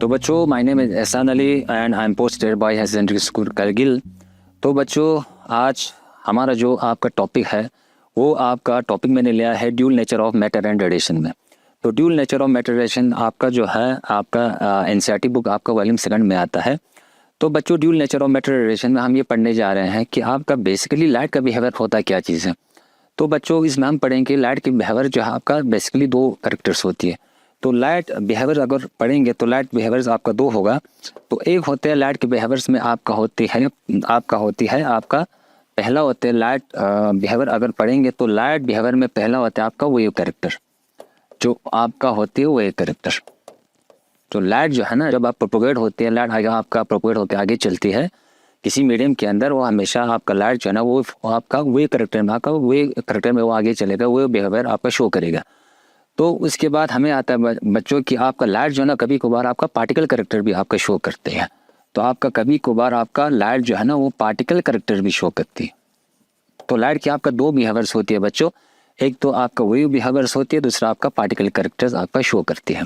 तो बच्चों, my name is Ehsan Ali and I am posted by higher secondary school Kargil. तो बच्चों, आज हमारा जो आपका टॉपिक है वो आपका टॉपिक मैंने लिया है dual nature of matter and radiation में। तो dual nature of matter radiation आपका जो है आपका एनसीईआरटी बुक आपका वॉल्यूम 2 में आता है। तो बच्चों, dual nature of matter radiation में हम ये पढ़ने जा रहे हैं कि आपका बेसिकली लाइट का बिहेवियर होता क्या चीज़ है। तो बच्चों, इसमें हम पढ़ेंगे लाइट की बिहेवियर जो है आपका बेसिकली 2 कैरेक्टर्स होती है। तो लाइट बिहेवियर अगर पढ़ेंगे तो लाइट बिहेवियर्स आपका 2 होगा। तो एक होते हैं लाइट के बिहेवियर्स में आपका होती है आपका पहला होता है लाइट बिहेवियर। अगर पढ़ेंगे तो लाइट बिहेवियर में पहला होता है आपका वेव कैरेक्टर, जो आपका होती है वेव कैरेक्टर। तो लाइट जो है ना, जब आप प्रोपोगेट होती है, लाइट आगे आपका प्रोपोगेट होकर आगे चलती है किसी मीडियम के अंदर, वो हमेशा आपका लाइट जो है ना वो आपका वेव कैरेक्टर में वो आगे चलेगा, वेव बिहेवियर आपका शो करेगा। तो उसके बाद हमें आता है बच्चों कि आपका लाइट जो है ना कभी कभार आपका पार्टिकल कैरेक्टर भी आपका शो करते हैं। तो आपका कभी कभार आपका लाइट जो है ना वो पार्टिकल कैरेक्टर भी शो करती है। तो लाइट की आपका 2 बिहेवियर्स होती है बच्चों, एक तो आपका वेव बिहेवियर्स होती है, दूसरा आपका पार्टिकल कैरेक्टर्स आपका शो करती है।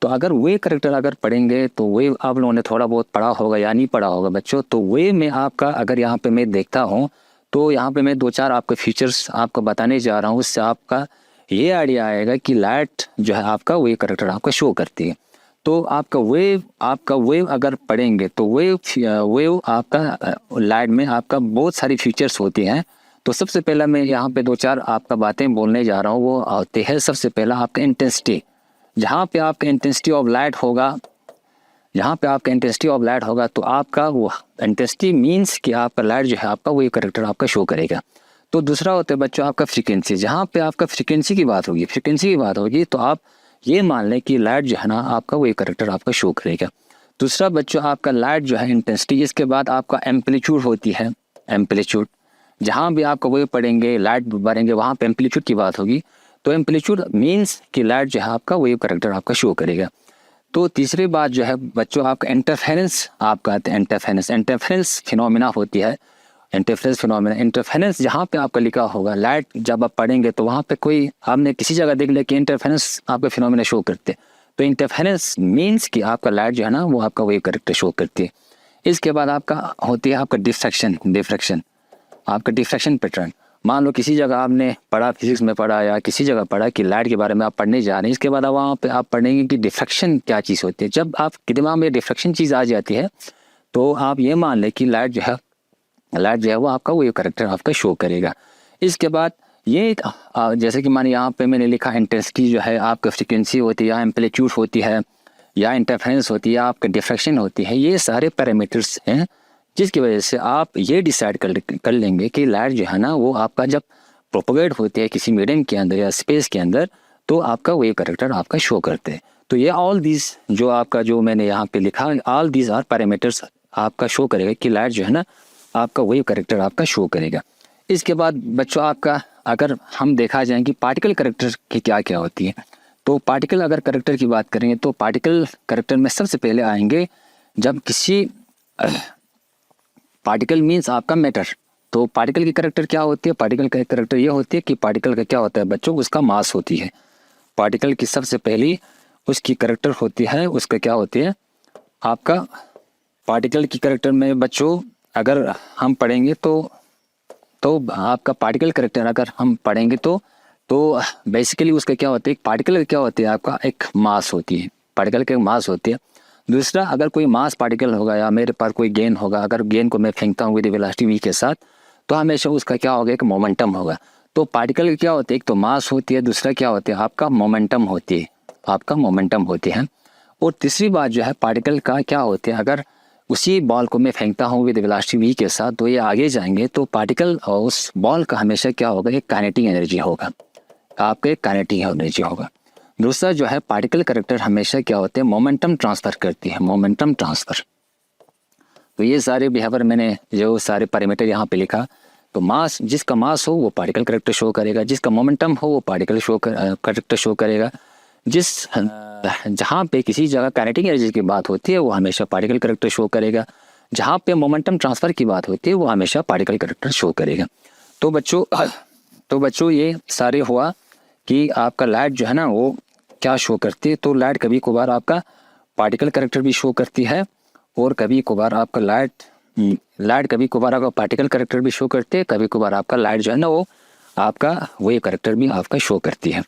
तो अगर वेव कैरेक्टर अगर पढ़ेंगे तो वेव आप लोगों ने थोड़ा बहुत पढ़ा होगा या नहीं पढ़ा होगा बच्चों। तो वेव में आपका अगर यहाँ पे मैं देखता हूँ तो यहाँ पे मैं 2-4 आपके फीचर्स आपको बताने जा रहा हूँ, उससे आपका ये आइडिया आएगा कि लाइट जो है आपका वेव कैरेक्टर आपका शो करती है। तो आपका वेव अगर पढ़ेंगे तो वेव आपका लाइट में आपका बहुत सारी फीचर्स होती हैं। तो सबसे पहला मैं यहाँ पे 2-4 आपका बातें बोलने जा रहा हूँ, वो आते हैं। सबसे पहला आपका इंटेंसिटी, जहाँ पे आपका इंटेंसिटी ऑफ लाइट होगा तो आपका वो इंटेंसिटी मीन्स कि आपका लाइट जो है आपका वेव कैरेक्टर आपका शो करेगा। तो दूसरा होता है बच्चों आपका फ्रीक्वेंसी, जहाँ पे आपका फ्रीक्वेंसी की बात होगी तो आप ये मान लें कि लाइट जो है ना आपका वेव कैरेक्टर आपका शो करेगा। दूसरा बच्चों आपका लाइट जो है इंटेंसिटी, इसके बाद आपका एम्पलीट्यूड होती है। एम्पलीट्यूड, जहाँ भी आपका वेव पढ़ेंगे लाइट बढ़ेंगे वहाँ पे एम्पलीट्यूड की बात होगी। तो एम्पलीट्यूड मीन्स कि लाइट जो है आपका वेव कैरेक्टर आपका शो करेगा। तो तीसरी बात जो है बच्चों आपका इंटरफेरेंस आपका आता है। इंटरफेरेंस फिनोमिना होती है। इंटरफेरेंस जहाँ पे आपका लिखा होगा लाइट जब आप पढ़ेंगे तो वहाँ पे कोई आपने किसी जगह देख लिया कि इंटरफेरेंस आपका फिनोमिना शो करते हैं। तो इंटरफेरेंस मीन्स कि आपका लाइट जो है ना वो आपका वेव कैरेक्टर शो करती है। इसके बाद आपका होती है आपका डिफ्रैक्शन आपका डिफ्रैक्शन पैटर्न। मान लो किसी जगह आपने पढ़ा, फिजिक्स में पढ़ा या किसी जगह पढ़ा कि लाइट के बारे में आप पढ़ने जा रहे हैं, इसके बाद वहाँ पे आप पढ़ेंगे कि डिफ्रैक्शन क्या चीज़ होती है। जब आपके दिमाग में डिफ्रैक्शन चीज़ आ जाती है तो आप ये मान लें कि लाइट जो है वो आपका वेव कैरेक्टर आपका शो करेगा। इसके बाद ये जैसे कि मानिए यहाँ पे मैंने लिखा इंटेंसिटी जो है आपका फ्रीक्वेंसी होती है या एम्पलीट्यूड होती है या इंटरफेरेंस होती है या आपका डिफ्रैक्शन होती है, ये सारे पैरामीटर्स हैं जिसकी वजह से आप ये डिसाइड कर लेंगे कि लाइट जो है ना वो आपका जब प्रोपोगेट होती है किसी मीडियम के अंदर या स्पेस के अंदर तो आपका वेव कैरेक्टर आपका शो करते हैं। तो ये ऑल दीज जो आपका जो मैंने यहाँ पे लिखा, ऑल दीज आर पैरामीटर्स आपका शो करेगा कि लाइट जो है ना आपका वेव कैरेक्टर आपका शो करेगा। इसके बाद बच्चों आपका अगर हम देखा जाए कि पार्टिकल कैरेक्टर की क्या क्या होती है, तो पार्टिकल अगर कैरेक्टर की बात करेंगे तो पार्टिकल कैरेक्टर में सबसे पहले आएंगे जब किसी पार्टिकल मीन्स आपका मैटर। तो पार्टिकल की कैरेक्टर क्या होती है? पार्टिकल का कैरेक्टर ये होती है कि पार्टिकल का क्या होता है बच्चों, उसका मास होती है। पार्टिकल की सबसे पहली उसकी कैरेक्टर होती है, उसका क्या होती है आपका पार्टिकल की कैरेक्टर में बच्चों अगर हम पढ़ेंगे तो आपका पार्टिकल कैरेक्टर अगर हम पढ़ेंगे तो बेसिकली उसका क्या होता है, एक पार्टिकल क्या होती है आपका एक मास होती है, पार्टिकल का मास होती है। दूसरा, अगर कोई मास पार्टिकल होगा या मेरे पास कोई गेन होगा, अगर गेन को मैं फेंकता हूँ विद वेलोसिटी v के साथ तो हमेशा उसका क्या होगा, एक मोमेंटम होगा। तो पार्टिकल क्या होती है, एक तो मास होती है, दूसरा क्या होती है आपका मोमेंटम होती है। और तीसरी बात जो है पार्टिकल का क्या होती है, अगर उसी बॉल को मैं फेंकता हूँ विद वेलोसिटी v के साथ तो ये आगे जाएंगे तो पार्टिकल और उस बॉल का हमेशा क्या होगा, एक काइनेटिक एनर्जी होगा, आपका एक काइनेटिक एनर्जी होगा। दूसरा जो है पार्टिकल कैरेक्टर हमेशा क्या होते हैं, मोमेंटम ट्रांसफ़र करती है, मोमेंटम ट्रांसफ़र। तो ये सारे बिहेवियर मैंने जो सारे पैरामीटर यहाँ पे लिखा, तो मास जिसका मास हो वो पार्टिकल कैरेक्टर शो करेगा, जिसका मोमेंटम हो वो पार्टिकल कैरेक्टर शो करेगा, जहाँ पे किसी जगह काइनेटिक एनर्जी की बात होती है वो हमेशा पार्टिकल कैरेक्टर शो करेगा, जहाँ पे मोमेंटम ट्रांसफ़र की बात होती है वो हमेशा पार्टिकल कैरेक्टर शो करेगा। तो बच्चों ये सारे हुआ कि आपका लाइट जो है ना वो क्या शो करती है। तो लाइट कभी कभार आपका पार्टिकल करेक्टर भी शो करती है, और कभी कभार आपका लाइट कभी कभार आपका पार्टिकल करेक्टर भी शो करते हैं, कभी कभार आपका लाइट जो है ना वो आपका वेव करेक्टर भी आपका शो करती है।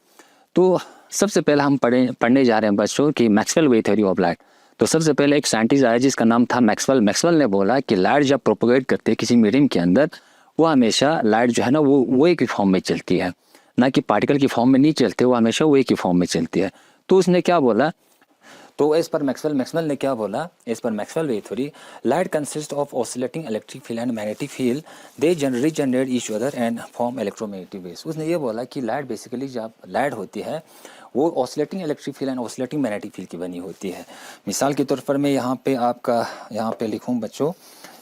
तो सबसे पहले हम पढ़ने जा रहे हैं बच्चों कि Maxwell wave theory of light. तो सबसे पहले एक साइंटिस्ट आया जिसका नाम था मैक्सवेल। मैक्सवेल ने बोला कि लाइट जब प्रोपोगेट करते हैं किसी मीडियम के अंदर, वो हमेशा लाइट जो है ना वो एक ही फॉर्म में चलती है, ना कि पार्टिकल की फॉर्म में नहीं चलते, वो हमेशा वो एक ही फॉर्म में चलती है। तो उसने क्या बोला, तो एज पर मैक्सवेल ने क्या बोला, एज पर Maxwell wave theory light consist of oscillating electric field and magnetic field, they regenerate each other and form electromagnetic waves. उसने ये बोला कि लाइट बेसिकली जब लाइट होती है वो oscillating electric field and oscillating magnetic field की बनी होती है। मिसाल के तौर पर मैं यहाँ पे लिखूँ बच्चों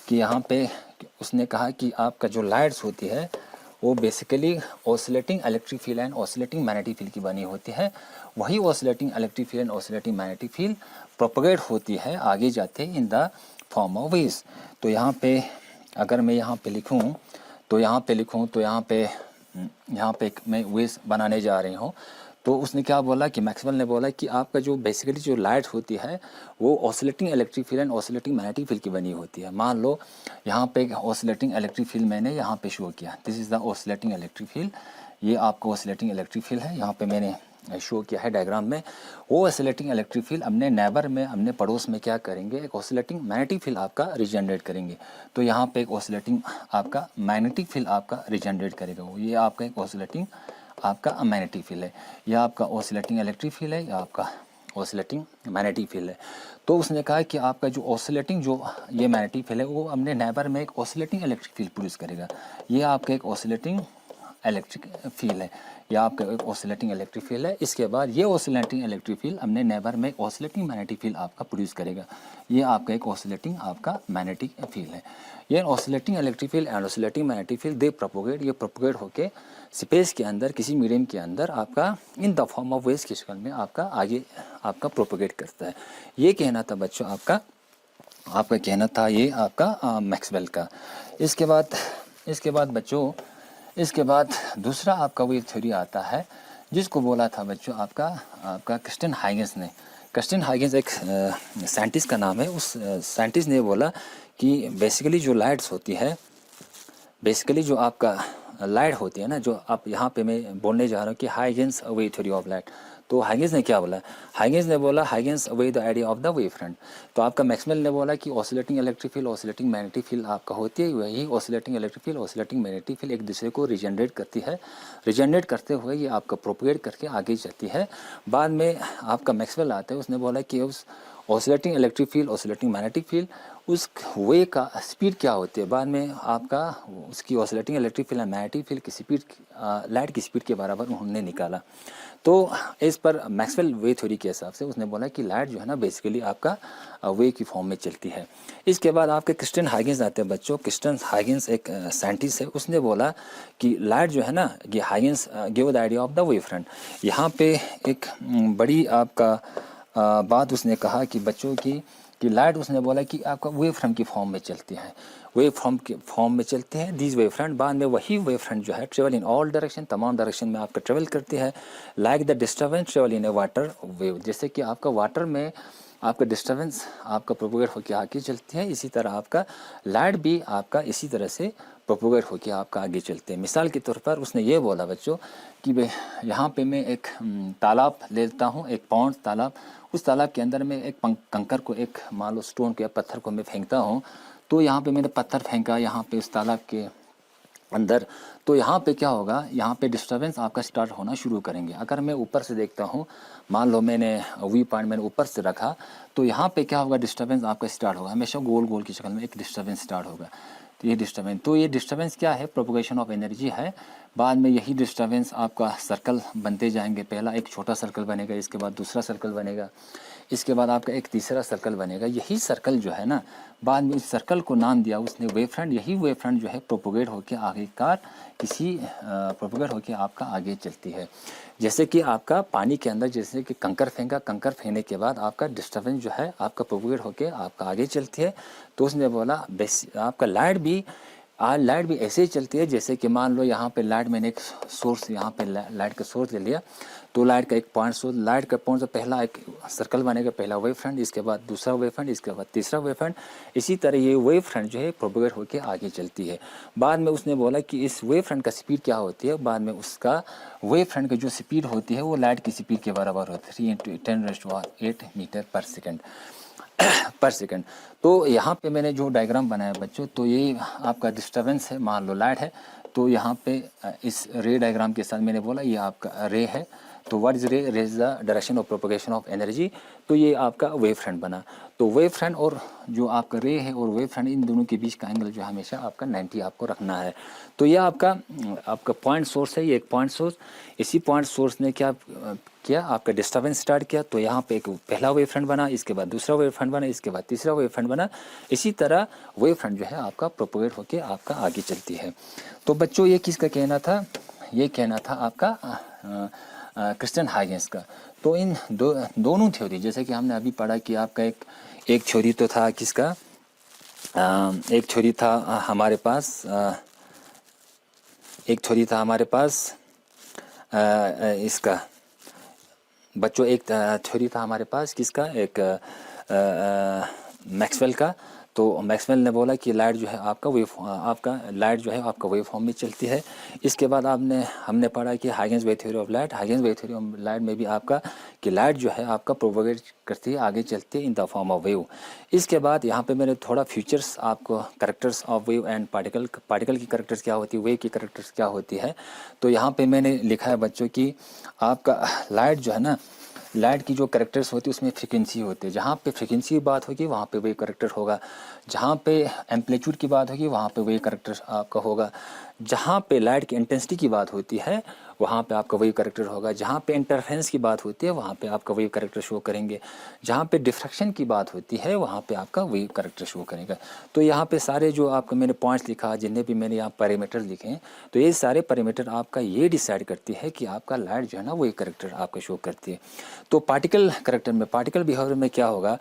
कि यहाँ पे उसने कहा कि आपका जो लाइट्स होती है वो basically oscillating electric field and oscillating magnetic field की बनी होती है। वही oscillating electric field and oscillating magnetic field propagate होती है आगे जाते in the form of waves. तो यहाँ पे अगर मैं यहाँ पे लिखूँ तो यहाँ पे मैं वेव्स बनाने जा रही हूँ। तो उसने क्या बोला कि मैक्सवेल ने बोला कि आपका जो बेसिकली जो लाइट होती है वो oscillating electric field and oscillating magnetic field की बनी होती है। मान लो यहाँ पे ऑसिलेटिंग इलेक्ट्रिक फील्ड मैंने यहाँ पे शो किया, this is the oscillating electric field. ये आपका ऑसिलेटिंग इलेक्ट्रिक फील्ड है, यहाँ पे मैंने शो किया है डायग्राम में। वो ऑसिलेटिंग इलेक्ट्रिक फील्ड अपने नेबर में, अपने पड़ोस में क्या करेंगे, एक ऑसिलेटिंग मैग्नेटिक फील्ड आपका रिजनरेट करेंगे। तो यहाँ पे एक ऑसिलेटिंग आपका मैग्नेटिक फील्ड आपका रिजनरेट करेगा। ये आपका एक ऑसिलेटिंग आपका मैग्नेटिक फील्ड है, या आपका ऑसिलेटिंग इलेक्ट्रिक फील्ड है, या आपका ऑसिलेटिंग मैग्नेटिक फील्ड है। तो उसने कहा कि आपका जो ऑसिलेटिंग जो ये मैग्नेटिक फील्ड है वो अपने नेबर में एक ऑसिलेटिंग इलेक्ट्रिक फील्ड प्रोड्यूस करेगा। ये आपका एक ऑसिलेटिंग इलेक्ट्रिक फील्ड है, या आपका एक ऑसिलेटिंग इलेक्ट्रिक फील्ड है। इसके बाद ये ऑसिलेटिंग इलेक्ट्रिक फील्ड अपने नेबर में एक ऑसिलेटिंग मैग्नेटिक फील्ड आपका प्रोड्यूस करेगा। ये आपका एक ऑसिलेटिंग आपका मैग्नेटिक फील्ड है। ये oscillating electric field and oscillating magnetic field they propagate, ये प्रोपोगेट होके स्पेस के अंदर किसी मीडियम के अंदर आपका in the form of waves की शक्ल में आपका आगे आपका प्रोपोगेट करता है। ये कहना था बच्चों आपका कहना था ये आपका मैक्सवेल का। इसके बाद बच्चों इसके बाद दूसरा आपका वेव थ्योरी आता है जिसको बोला था बच्चों आपका क्रिस्टियन हाइगेंस ने। क्रिस्टियन हाइगेंस एक साइंटिस्ट का नाम है। उस साइंटिस्ट ने बोला कि बेसिकली जो लाइट्स होती है, बेसिकली जो आपका लाइट होती है ना, जो आप यहाँ पे मैं बोलने जा रहा हूँ कि Huygens wave theory of light. तो हाइगेंस ने क्या बोला, हाइगेंस ने बोला Huygens away the idea of the wave front. तो आपका मैक्सवेल ने बोला कि oscillating electric field oscillating magnetic field आपका होती है, वही oscillating electric field oscillating magnetic field एक दूसरे को रिजनरेट करती है। रिजनरेट करते हुए ये आपका प्रोपगेट करके आगे चलती है। बाद में आपका मैक्सवेल आता है, उसने बोला कि उस oscillating electric field oscillating magnetic field उस वे का स्पीड क्या होती है, बाद में आपका उसकी oscillating electric field magnetic field की स्पीड लाइट की स्पीड के बराबर उन्होंने निकाला। तो इस पर मैक्सवेल वे थ्योरी के हिसाब से उसने बोला कि लाइट जो है ना बेसिकली आपका वे की फॉर्म में चलती है। इसके बाद आपके क्रिस्टियन हाइगेंस आते हैं बच्चों। क्रिस्टियन हाइगेंस एक साइंटिस्ट है, उसने बोला कि लाइट जो है ना, ये Huygens give the idea of the wave front. यहाँ पे एक बड़ी आपका बात उसने कहा कि बच्चों की कि लाइट उसने बोला कि आपका वेव फ्रंट की फॉर्म में चलती है, वेव फॉर्म में चलते हैं दीज वेव फ्रंट। बाद में वही वेव फ्रंट जो है ट्रेवल इन ऑल डायरेक्शन, तमाम डायरेक्शन में आपका ट्रेवल करती है। Like the disturbance travel in A water wave, जैसे कि आपका वाटर में आपका डिस्टर्बेंस आपका प्रोपोगेट होकर आगे चलती है, इसी तरह आपका लाइट भी आपका इसी तरह से प्रोपोगेट होकर आपका आगे चलते हैं। मिसाल के तौर पर उसने ये बोला बच्चों कि यहाँ पे मैं एक तालाब लेता हूँ, एक पौंड तालाब, उस तालाब के अंदर में एक कंकर को, एक मान लो स्टोन को या पत्थर को मैं फेंकता हूँ। तो यहाँ पे मैंने पत्थर फेंका यहाँ पे उस तालाब के अंदर, तो यहाँ पे क्या होगा, यहाँ पे डिस्टर्बेंस आपका स्टार्ट होना शुरू करेंगे। अगर मैं ऊपर से देखता हूँ, मान लो मैंने वी पॉइंट मैंने ऊपर से रखा, तो यहाँ पे क्या होगा, डिस्टर्बेंस आपका स्टार्ट होगा, हमेशा गोल गोल की शक्ल में एक डिस्टर्बेंस स्टार्ट होगा। तो ये डिस्टर्बेंस क्या है, प्रोपोगेशन ऑफ एनर्जी है। बाद में यही डिस्टर्बेंस आपका सर्कल बनते जाएंगे, पहला एक छोटा सर्कल बनेगा, इसके बाद दूसरा सर्कल बनेगा, इसके बाद आपका एक तीसरा सर्कल बनेगा। यही सर्कल जो है ना, बाद में इस सर्कल को नाम दिया उसने वेव फ्रंट। यही वेव फ्रंट जो है प्रोपोगेट होकर आगेकार प्रोपोगेट होकर आपका आगे चलती है। जैसे कि आपका पानी के अंदर जैसे कि कंकर फेंका, कंकर फेंकने के बाद आपका डिस्टर्बेंस जो है आपका प्रोपोगेट होकर आपका आगे चलती है। तो उसने बोला आपका लाइट भी आज लाइट भी ऐसे ही चलती है जैसे कि मान लो यहाँ पे लाइट, मैंने एक सोर्स, यहाँ पे लाइट का सोर्स ले लिया, तो लाइट का एक पॉइंट सोर्स, लाइट का पॉइंट से पहला एक सर्कल बनेगा, पहला वेव फ्रंट, इसके बाद दूसरा वेव फ्रंट, इसके बाद तीसरा वेव फ्रंट। इसी तरह ये वेव फ्रंट जो है प्रोपेगेट होकर आगे चलती है। बाद में उसने बोला कि इस वेव फ्रंट का स्पीड क्या होती है, बाद में उसका वेव फ्रंट की जो स्पीड होती है वो लाइट की स्पीड के बराबर होती है, 3 × 10⁸ मीटर पर सेकेंड पर सेकंड। तो यहाँ पे मैंने जो डायग्राम बनाया बच्चों, तो ये आपका डिस्टर्बेंस है, मान लो लाइट है, तो यहाँ पे इस रे डायग्राम के साथ मैंने बोला ये आपका रे है। तो व्हाट इज रे? रे is the direction of propagation of energy. तो ये आपका वेव फ्रंट बना। तो वेव फ्रंट और जो आपका रे है और वेव फ्रंट, इन दोनों के बीच का एंगल जो है हमेशा आपका 90 आपको रखना है। तो ये आपका पॉइंट सोर्स है, ये एक पॉइंट सोर्स। इसी पॉइंट सोर्स ने क्या आपका डिस्टर्बेंस स्टार्ट किया, तो यहाँ पे एक पहला वेव फ्रंट बना, इसके बाद दूसरा वेव फ्रंट बना, इसके बाद तीसरा वेव फ्रंट बना। इसी तरह वेव फ्रंट जो है आपका प्रोपोगेट होकर आपका आगे चलती है। तो बच्चों ये किसका कहना था? ये कहना था आपका क्रिस्टियन हाइगेंस का। तो इन दोनों थ्योरी, जैसे कि हमने अभी पढ़ा कि आपका एक थ्योरी तो था किसका, एक थ्योरी था हमारे पास, एक थ्योरी था हमारे पास इसका बच्चों, एक थ्योरी था हमारे पास किसका, एक मैक्सवेल का। तो मैक्सवेल ने बोला कि लाइट जो है आपका लाइट जो है आपका वेव फॉर्म में चलती है। इसके बाद हमने पढ़ा कि Huygens wave theory of light, Huygens wave theory of light में भी आपका कि लाइट जो है आपका प्रोपोगेट करती है, आगे चलती है in the form of wave. इसके बाद यहाँ पे मैंने थोड़ा फ्यूचर्स आपको, characters of wave and particle की करेक्टर्स क्या होती है, वेव की करेक्टर्स क्या होती है। तो यहाँ पे मैंने लिखा है बच्चों कि आपका लाइट जो है ना, लाइट की जो करेक्टर्स होती है उसमें फ्रीक्वेंसी होती है। जहाँ पे फ्रीक्वेंसी की बात होगी वहाँ पे वेव करेक्टर होगा, जहाँ पे एम्पलीट्यूड की बात होगी वहाँ पे वेव करेक्टर आपका होगा, जहाँ पे लाइट की इंटेंसिटी की बात होती है वहाँ पे आपका वेव करेक्टर होगा, जहाँ पे इंटरफेरेंस की बात होती है वहाँ पे आपका वेव करेक्टर शो करेंगे, जहाँ पे डिफ्रैक्शन की बात होती है वहाँ पे आपका वेव करेक्टर शो करेगा। तो यहाँ पे सारे जो आपका मैंने पॉइंट्स लिखा, जितने भी मैंने यहाँ पैरामीटर लिखे हैं, तो ये सारे पैरामीटर आपका ये डिसाइड करती है कि आपका लाइट जो है ना वेव करेक्टर आपका शो करती है। तो पार्टिकल करेक्टर में, पार्टिकल बिहेवियर में क्या होगा,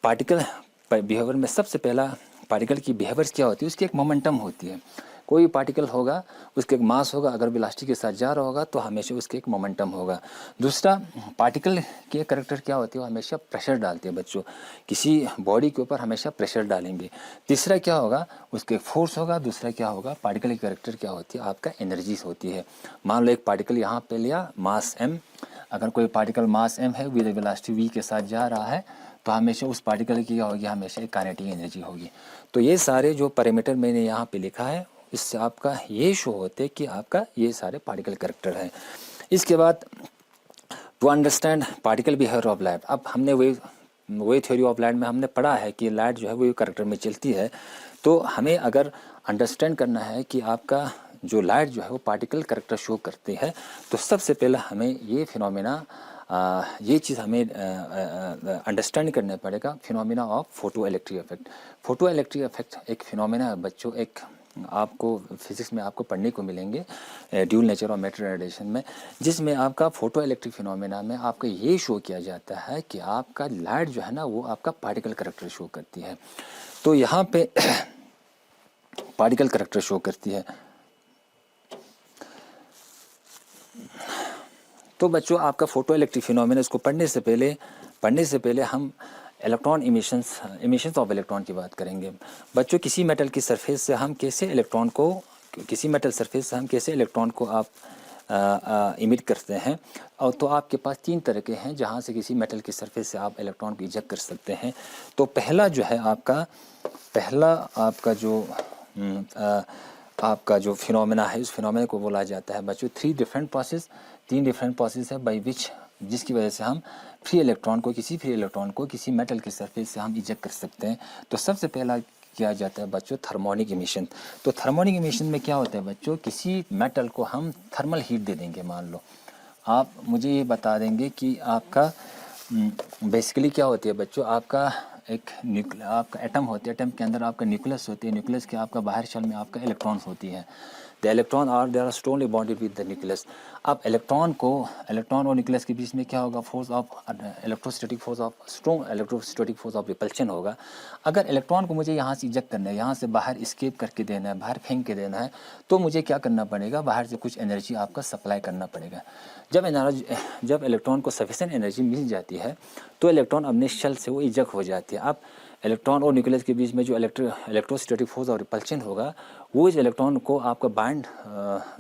पार्टिकल बिहेवियर में सबसे पहला पार्टिकल की बिहेवियर्स क्या होती है, उसकी एक मोमेंटम होती है। कोई पार्टिकल होगा उसके एक मास होगा, अगर वेलोसिटी के साथ जा रहा होगा तो हमेशा उसके एक मोमेंटम होगा। दूसरा, पार्टिकल के करेक्टर क्या होती है, वो हमेशा प्रेशर डालते हैं बच्चों, किसी बॉडी के ऊपर हमेशा प्रेशर डालेंगे। तीसरा क्या होगा, उसके फोर्स होगा। दूसरा क्या होगा, पार्टिकल की करेक्टर क्या होती है, आपका एनर्जीज होती है। मान लो एक पार्टिकल यहाँ पे लिया, मास m, अगर कोई पार्टिकल मास m है, विद वेलोसिटी v के साथ जा रहा है, तो हमेशा उस पार्टिकल की क्या होगी, हमेशा एक काइनेटिक एनर्जी होगी। तो ये सारे जो पैरामीटर मैंने यहाँ पे लिखा है, इससे आपका ये शो होते कि आपका ये सारे पार्टिकल करेक्टर हैं। इसके बाद to understand particle behaviour of light, अब हमने वेव थ्योरी ऑफ लाइट में हमने पढ़ा है कि लाइट जो है वेव करेक्टर में चलती है। तो हमें अगर अंडरस्टैंड करना है कि आपका जो लाइट जो है वो पार्टिकल करेक्टर शो करती है, तो सबसे पहले हमें ये फिनोमेना, ये चीज़ हमें अंडरस्टैंड करना पड़ेगा, phenomena of photoelectric effect. Photo electric effect एक फिनोमेना है बच्चों, एक आपको फिजिक्स में आपको पढ़ने को मिलेंगे dual nature of matter radiation में, जिसमें आपका फोटो इलेक्ट्रिक फिनोमेना में आपका ये शो किया जाता है कि आपका लाइट जो है ना वो आपका पार्टिकल करेक्टर शो करती है। तो यहाँ पे पार्टिकल करेक्टर शो करती है। तो बच्चों आपका फोटो इलेक्ट्रिक फिनोमेना, इसको पढ़ने से पहले हम इलेक्ट्रॉन इमिशंस ऑफ इलेक्ट्रॉन की बात करेंगे। बच्चों किसी मेटल की सरफेस से हम कैसे इलेक्ट्रॉन को, किसी मेटल सरफेस से हम कैसे इलेक्ट्रॉन को आप इमिट करते हैं। और तो आपके पास 3 तरह के हैं जहाँ से किसी मेटल की सरफेस से आप इलेक्ट्रॉन को इजेक्ट कर सकते हैं। तो पहला जो है आपका जो फिनोमेना है, उस फिनोमेना को बोला जाता है बच्चों 3 डिफरेंट प्रोसेस है बाई विच, जिसकी वजह से हम किसी फ्री इलेक्ट्रॉन को किसी मेटल की सरफेस से हम इजेक्ट कर सकते हैं। तो सबसे पहला किया जाता है बच्चों थर्मोनिक इमिशन। तो थर्मोनिक इमिशन में क्या होता है बच्चों, किसी मेटल को हम थर्मल हीट दे देंगे। मान लो आप मुझे ये बता देंगे कि आपका बेसिकली क्या होती है बच्चों, आपका एक आपका एटम होती है, एटम के अंदर आपका न्यूक्लियस होती है, न्यूक्लियस के आपका बाहर शेल में आपका इलेक्ट्रॉन्स होती है। The electron are they are strongly bonded with the nucleus. अब इलेक्ट्रॉन और न्यूक्लियस के बीच में क्या होगा, force of electrostatic force of strong electrostatic force of repulsion होगा। अगर इलेक्ट्रॉन को मुझे यहाँ से इजेक्ट करना है, यहाँ से बाहर इस्केप करके देना है, बाहर फेंक के देना है, तो मुझे क्या करना पड़ेगा, बाहर से कुछ एनर्जी आपका सप्लाई करना पड़ेगा। जब इलेक्ट्रॉन को सफिशिएंट एनर्जी मिल जाती है तो इलेक्ट्रॉन अपने शेल से वो इजेक्ट हो जाती है। अब इलेक्ट्रॉन और न्यूक्लियस के बीच में जो इलेक्ट्रोस्टैटिक फोर्स और रिपल्शन होगा, वो इस इलेक्ट्रॉन को आपका बाइंड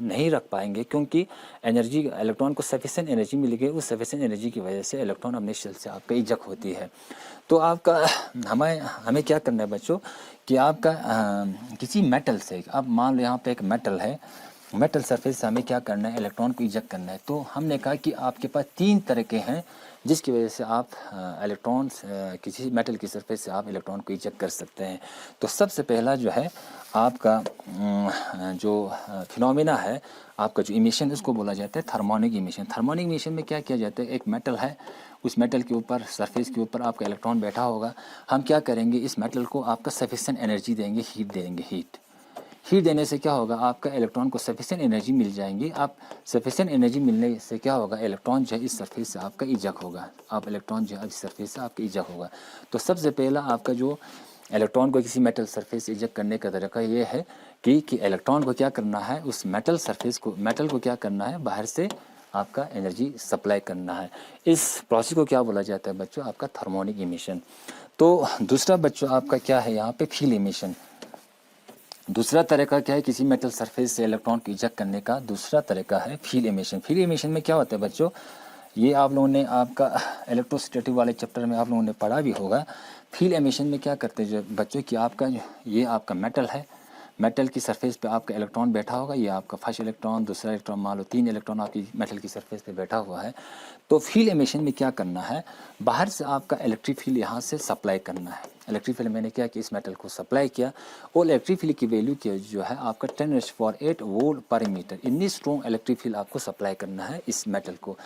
नहीं रख पाएंगे, क्योंकि एनर्जी इलेक्ट्रॉन को सफिशिएंट एनर्जी मिल गई। उस सफिशिएंट एनर्जी की वजह से इलेक्ट्रॉन अपने शेल से आपका इजेक्ट होती है। तो आपका हमें क्या करना है बच्चों कि आपका किसी मेटल से, अब मान लो यहाँ पे एक मेटल है, मेटल सरफेस से हमें क्या करना है, इलेक्ट्रॉन को इजेक्ट करना है। तो हमने कहा कि आपके पास 3 तरह के हैं जिसकी वजह से आप इलेक्ट्रॉन्स किसी मेटल की सरफेस से आप इलेक्ट्रॉन को इजेक्ट कर सकते हैं। तो सबसे पहला जो है आपका जो फिनोमिना है, आपका जो इमिशन, उसको बोला जाता है थर्मोनिक इमिशन। थर्मोनिक इमिशन में क्या किया जाता है, एक मेटल है, उस मेटल के ऊपर सरफेस के ऊपर आपका इलेक्ट्रॉन बैठा होगा। हम क्या करेंगे, इस मेटल को आपका सफिशिएंट एनर्जी देंगे, हीट देंगे। हीट देने से क्या होगा, आपका इलेक्ट्रॉन को सफिशिएंट एनर्जी मिल जाएंगी। आप सफिशिएंट एनर्जी मिलने से क्या होगा, इलेक्ट्रॉन जो है इस सरफेस से आपका इजेक्ट होगा। आप इलेक्ट्रॉन जो है इस सरफेस से आपका इजेक्ट होगा। तो सबसे पहला आपका जो इलेक्ट्रॉन को किसी मेटल सरफेस से इजेक्ट करने का तरीका ये है कि इलेक्ट्रॉन को क्या करना है, उस मेटल को क्या करना है, बाहर से आपका एनर्जी सप्लाई करना है। इस प्रोसेस को क्या बोला जाता है बच्चों, आपका थर्मोनिक इमिशन। तो दूसरा बच्चों आपका क्या है यहाँ पे, फील्ड इमिशन। दूसरा तरीका क्या है, किसी मेटल सरफेस से इलेक्ट्रॉन को इजेक्ट करने का दूसरा तरीका है फील्ड इमिशन। फील्ड इमिशन में क्या होता है बच्चों, ये आप लोगों ने आपका इलेक्ट्रोस्टैटिक वाले चैप्टर में आप लोगों ने पढ़ा भी होगा। फील्ड इमिशन में क्या करते हैं बच्चों कि आपका ये आपका मेटल है, मेटल की सरफेस पे आपका इलेक्ट्रॉन बैठा होगा। ये आपका फर्स्ट इलेक्ट्रॉन, दूसरा इलेक्ट्रॉन, मान लो 3 इलेक्ट्रॉन आपकी मेटल की सरफेस पे बैठा हुआ है। तो फील्ड इमिशन में क्या करना है, बाहर से आपका इलेक्ट्रिक फील्ड यहाँ से सप्लाई करना है। इलेक्ट्रिक फील्ड मैंने क्या कि इस मेटल को सप्लाई किया, और इलेक्ट्रिक फील्ड की वैल्यू की जो है आपका 10⁸ वोल्ट पर मीटर। इतनी स्ट्रॉन्ग इलेक्ट्रिक फील्ड आपको सप्लाई करना है इस मेटल को।